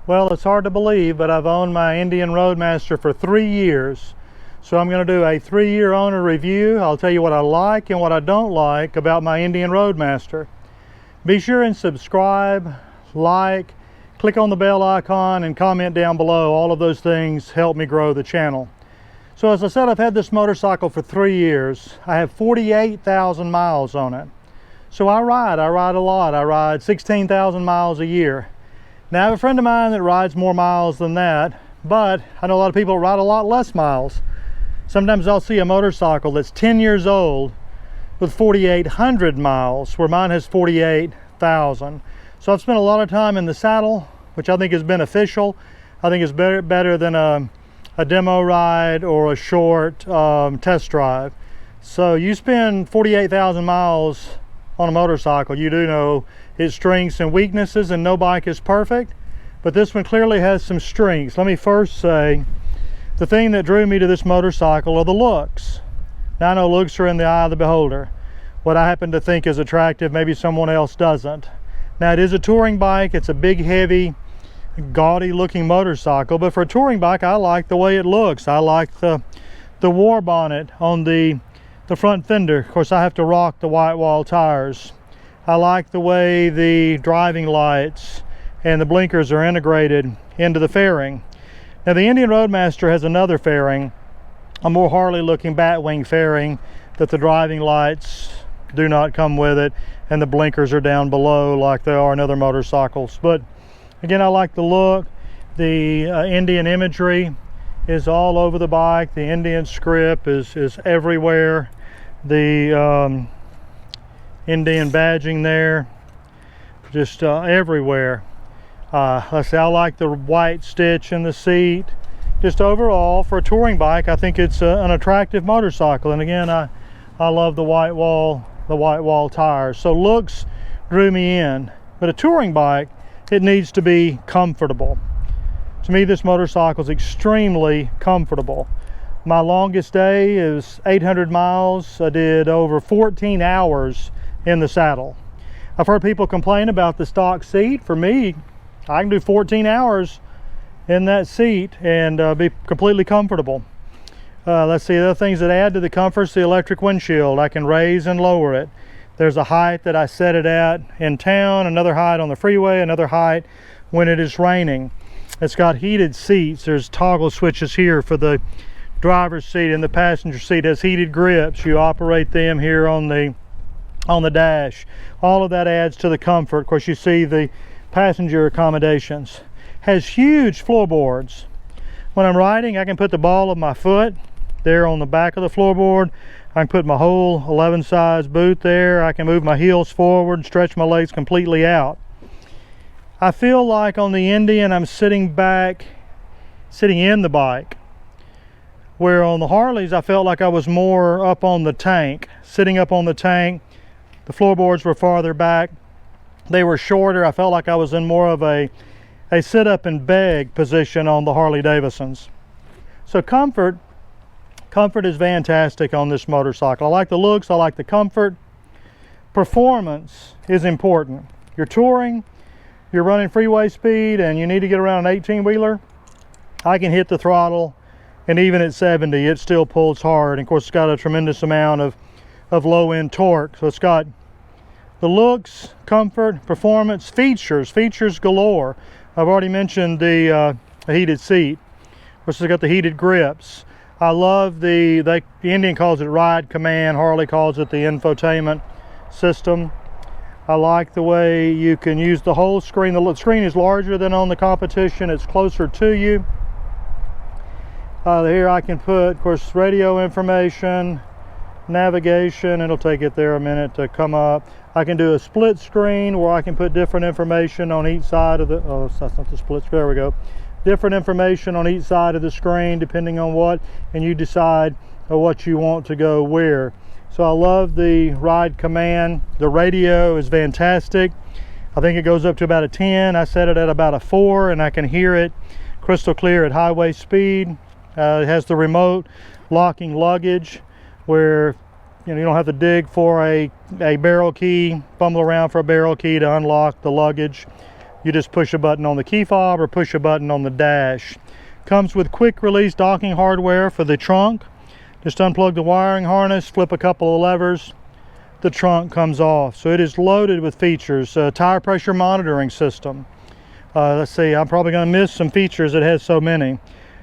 Well, it's hard to believe, but I've owned my Indian Roadmaster for 3 years. So I'm going to do a 3-year owner review. I'll tell you what I like and what I don't like about my Indian Roadmaster. Be sure and subscribe, like, click on the bell icon, and comment down below. All of those things help me grow the channel. So as I said, I've had this motorcycle for 3 years. I have 48,000 miles on it. So I ride a lot. I ride 16,000 miles a year. Now I have a friend of mine that rides more miles than that, but I know a lot of people that ride a lot less miles. Sometimes I'll see a motorcycle that's 10 years old with 4,800 miles, where mine has 48,000. So I've spent a lot of time in the saddle, which I think is beneficial. I think it's better than a demo ride or a short test drive. So you spend 48,000 miles on a motorcycle, you do know its strengths and weaknesses, and no bike is perfect, but this one clearly has some strengths. Let me first say, the thing that drew me to this motorcycle are the looks. Now I know looks are in the eye of the beholder. What I happen to think is attractive, maybe someone else doesn't. Now it is a touring bike, it's a big, heavy, gaudy looking motorcycle, but for a touring bike I like the way it looks. I like the war bonnet on the front fender. Of course I have to rock the white wall tires. I like the way the driving lights and the blinkers are integrated into the fairing. Now the Indian Roadmaster has another fairing, a more Harley looking batwing fairing, that the driving lights do not come with it, and the blinkers are down below like they are in other motorcycles. But again, I like the look. The Indian imagery is all over the bike. The Indian script is everywhere. The Indian badging there, just everywhere. Let's say I like the white stitch in the seat. Just overall, for a touring bike, I think it's an attractive motorcycle. And again, I love the white wall tires. So looks drew me in. But a touring bike, it needs to be comfortable. To me, this motorcycle is extremely comfortable. My longest day is 800 miles. I did over 14 hours in the saddle. I've heard people complain about the stock seat. For me, I can do 14 hours in that seat and be completely comfortable. Let's see, the other things that add to the comfort is the electric windshield. I can raise and lower it. There's a height that I set it at in town, another height on the freeway, another height when it is raining. It's got heated seats. There's toggle switches here for the driver's seat, and the passenger seat has heated grips. You operate them here on the dash. All of that adds to the comfort. Of course, you see the passenger accommodations. Has huge floorboards. When I'm riding, I can put the ball of my foot there on the back of the floorboard. I can put my whole 11 size boot there. I can move my heels forward, stretch my legs completely out. I feel like on the Indian I'm sitting in the bike, where on the Harleys I felt like I was more up on the tank, sitting up on the tank. The floorboards were farther back, they were shorter. I felt like I was in more of a sit up and beg position on the Harley Davidsons. So comfort is fantastic on this motorcycle. I like the looks, I like the comfort. Performance is important. You're touring, you're running freeway speed, and you need to get around an 18-wheeler. I can hit the throttle, and even at 70 it still pulls hard. And of course it's got a tremendous amount of low-end torque. So it's got the looks, comfort, performance, features galore. I've already mentioned the heated seat. Of course it's got the heated grips. I love the Indian calls it ride command, Harley calls it the infotainment system. I like the way you can use the whole screen. The screen is larger than on the competition. It's closer to you. Here I can put, of course, radio information, navigation. It'll take it there a minute to come up. I can do a split screen where I can put different information on each side of the, oh, that's not the split screen, there we go. Different information on each side of the screen depending on what, and you decide what you want to go where. So I love the ride command. The radio is fantastic. I think it goes up to about a 10. I set it at about a 4, and I can hear it crystal clear at highway speed. It has the remote locking luggage where you don't have to dig for a barrel key, fumble around for a barrel key to unlock the luggage. You just push a button on the key fob or push a button on the dash. Comes with quick release docking hardware for the trunk. Just unplug the wiring harness, flip a couple of levers, the trunk comes off. So it is loaded with features. Tire pressure monitoring system. Let's see, I'm probably going to miss some features. It has so many.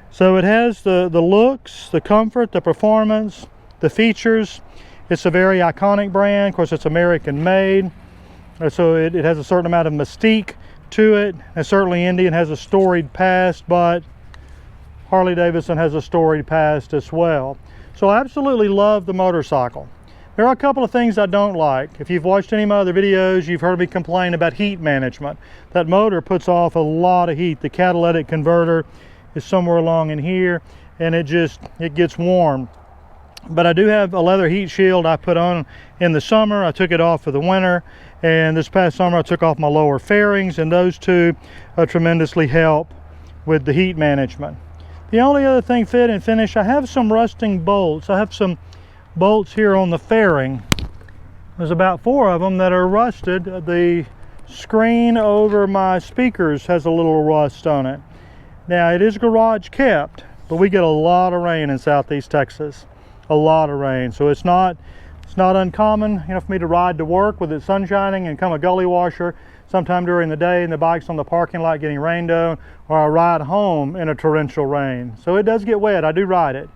So it has the looks, the comfort, the performance, the features. It's a very iconic brand. Of course, it's American made. So it has a certain amount of mystique to it. And certainly Indian has a storied past, but Harley Davidson has a storied past as well. So I absolutely love the motorcycle. There are a couple of things I don't like. If you've watched any of my other videos, you've heard me complain about heat management. That motor puts off a lot of heat. The catalytic converter is somewhere along in here, and it gets warm. But I do have a leather heat shield I put on in the summer. I took it off for the winter, and this past summer I took off my lower fairings, and those two tremendously help with the heat management. The only other thing, fit and finish, I have some rusting bolts. I have some bolts here on the fairing. There's about 4 of them that are rusted. The screen over my speakers has a little rust on it. Now, it is garage kept, but we get a lot of rain in Southeast Texas. A lot of rain. So it's not uncommon, for me to ride to work with it sun shining and come a gully washer sometime during the day, and the bike's on the parking lot getting rained on, or I ride home in a torrential rain. So it does get wet. I do ride it.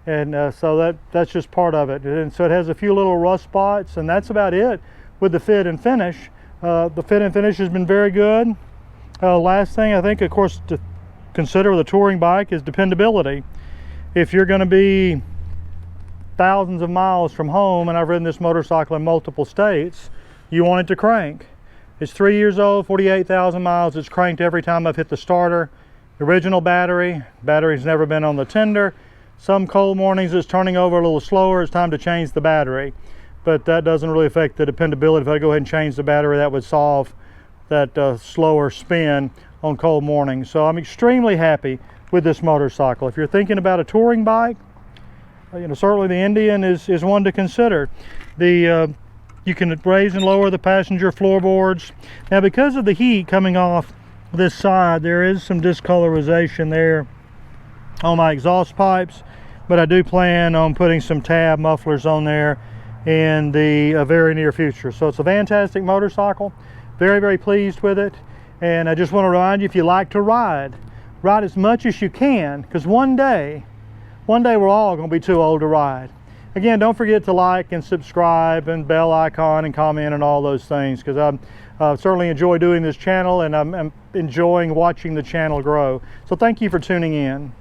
And so that's just part of it. And so it has a few little rust spots, and that's about it with the fit and finish. The fit and finish has been very good. Last thing I think, of course, to consider with a touring bike is dependability. If you're going to be thousands of miles from home, and I've ridden this motorcycle in multiple states, you want it to crank. It's 3 years old, 48,000 miles. It's cranked every time I've hit the starter. The original battery's never been on the tender. Some cold mornings it's turning over a little slower. It's time to change the battery, but that doesn't really affect the dependability. If I go ahead and change the battery, that would solve that slower spin on cold mornings. So I'm extremely happy with this motorcycle. If you're thinking about a touring bike, certainly the Indian is one to consider. You can raise and lower the passenger floorboards. Now, because of the heat coming off this side, there is some discolorization there on my exhaust pipes, but I do plan on putting some tab mufflers on there in the very near future. So it's a fantastic motorcycle. Very, very pleased with it. And I just want to remind you, if you like to ride as much as you can, because one day we're all going to be too old to ride. Again, don't forget to like and subscribe and bell icon and comment and all those things, because I certainly enjoy doing this channel, and I'm enjoying watching the channel grow. So thank you for tuning in.